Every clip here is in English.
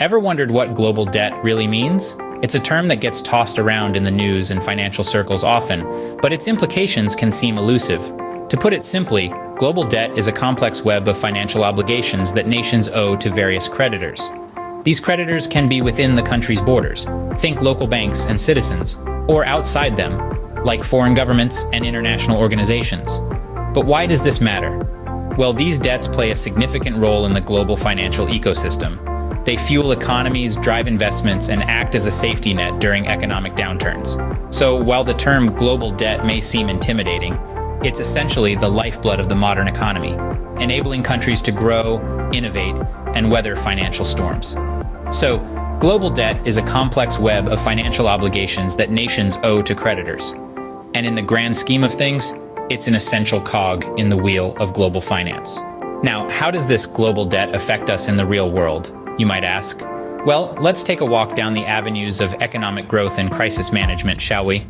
Ever wondered what global debt really means? It's a term that gets tossed around in the news and financial circles often, but its implications can seem elusive. To put it simply, global debt is a complex web of financial obligations that nations owe to various creditors. These creditors can be within the country's borders, think local banks and citizens, or outside them, like foreign governments and international organizations. But why does this matter? Well, these debts play a significant role in the global financial ecosystem. They fuel economies, drive investments, and act as a safety net during economic downturns. So while the term global debt may seem intimidating, it's essentially the lifeblood of the modern economy, enabling countries to grow, innovate, and weather financial storms. So, global debt is a complex web of financial obligations that nations owe to creditors. And in the grand scheme of things, it's an essential cog in the wheel of global finance. Now, how does this global debt affect us in the real world, you might ask? Well, let's take a walk down the avenues of economic growth and crisis management, shall we?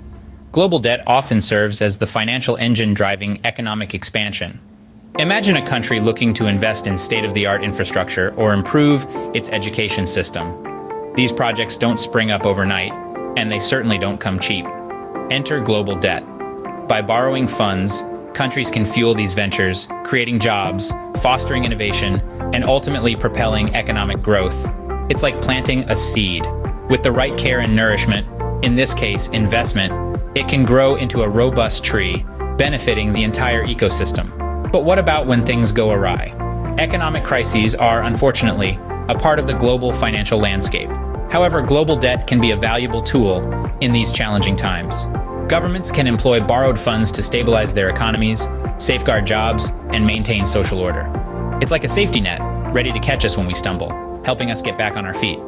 Global debt often serves as the financial engine driving economic expansion. Imagine a country looking to invest in state-of-the-art infrastructure or improve its education system. These projects don't spring up overnight, and they certainly don't come cheap. Enter global debt. By borrowing funds, countries can fuel these ventures, creating jobs, fostering innovation, and ultimately propelling economic growth. It's like planting a seed. With the right care and nourishment, in this case, investment, it can grow into a robust tree, benefiting the entire ecosystem. But what about when things go awry? Economic crises are, unfortunately, a part of the global financial landscape. However, global debt can be a valuable tool in these challenging times. Governments can employ borrowed funds to stabilize their economies, safeguard jobs, and maintain social order. It's like a safety net, ready to catch us when we stumble, helping us get back on our feet.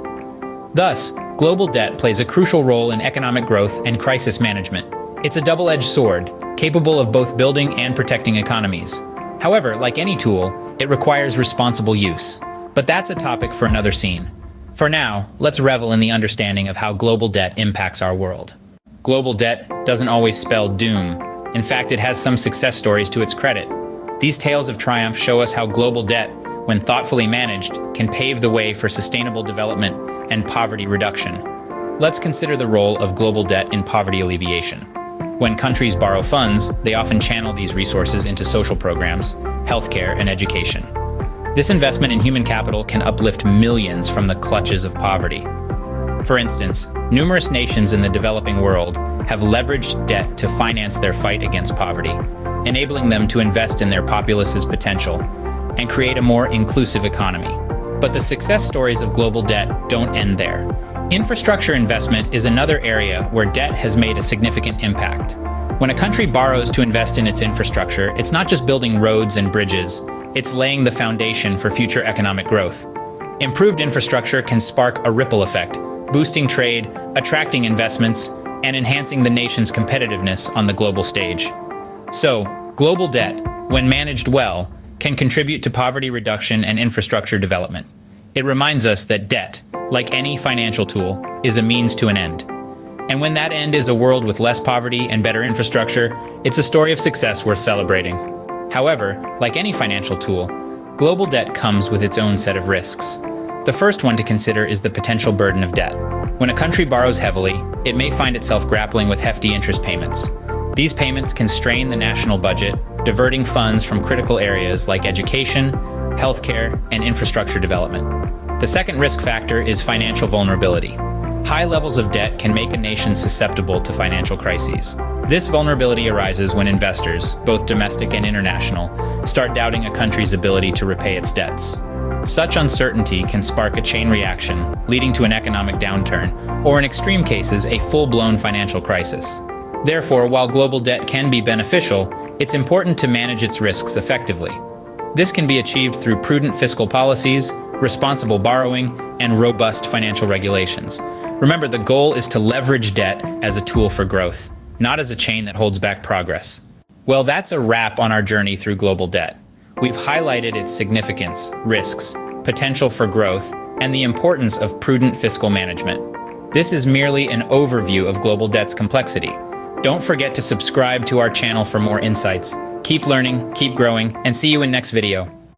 Thus, global debt plays a crucial role in economic growth and crisis management. It's a double-edged sword, capable of both building and protecting economies. However, like any tool, it requires responsible use. But that's a topic for another scene. For now, let's revel in the understanding of how global debt impacts our world. Global debt doesn't always spell doom. In fact, it has some success stories to its credit. These tales of triumph show us how global debt, when thoughtfully managed, can pave the way for sustainable development and poverty reduction. Let's consider the role of global debt in poverty alleviation. When countries borrow funds, they often channel these resources into social programs, healthcare, and education. This investment in human capital can uplift millions from the clutches of poverty. For instance, numerous nations in the developing world have leveraged debt to finance their fight against poverty, enabling them to invest in their populace's potential and create a more inclusive economy. But the success stories of global debt don't end there. Infrastructure investment is another area where debt has made a significant impact. When a country borrows to invest in its infrastructure, it's not just building roads and bridges, it's laying the foundation for future economic growth. Improved infrastructure can spark a ripple effect, boosting trade, attracting investments, and enhancing the nation's competitiveness on the global stage. So, global debt, when managed well, can contribute to poverty reduction and infrastructure development. It reminds us that debt, like any financial tool, is a means to an end. And when that end is a world with less poverty and better infrastructure, it's a story of success worth celebrating. However, like any financial tool, global debt comes with its own set of risks. The first one to consider is the potential burden of debt. When a country borrows heavily, it may find itself grappling with hefty interest payments. These payments can strain the national budget, diverting funds from critical areas like education, healthcare, and infrastructure development. The second risk factor is financial vulnerability. High levels of debt can make a nation susceptible to financial crises. This vulnerability arises when investors, both domestic and international, start doubting a country's ability to repay its debts. Such uncertainty can spark a chain reaction, leading to an economic downturn, or in extreme cases, a full-blown financial crisis. Therefore, while global debt can be beneficial, it's important to manage its risks effectively. This can be achieved through prudent fiscal policies, responsible borrowing, and robust financial regulations. Remember, the goal is to leverage debt as a tool for growth, not as a chain that holds back progress. Well, that's a wrap on our journey through global debt. We've highlighted its significance, risks, potential for growth, and the importance of prudent fiscal management. This is merely an overview of global debt's complexity. Don't forget to subscribe to our channel for more insights. Keep learning, keep growing, and see you in next video.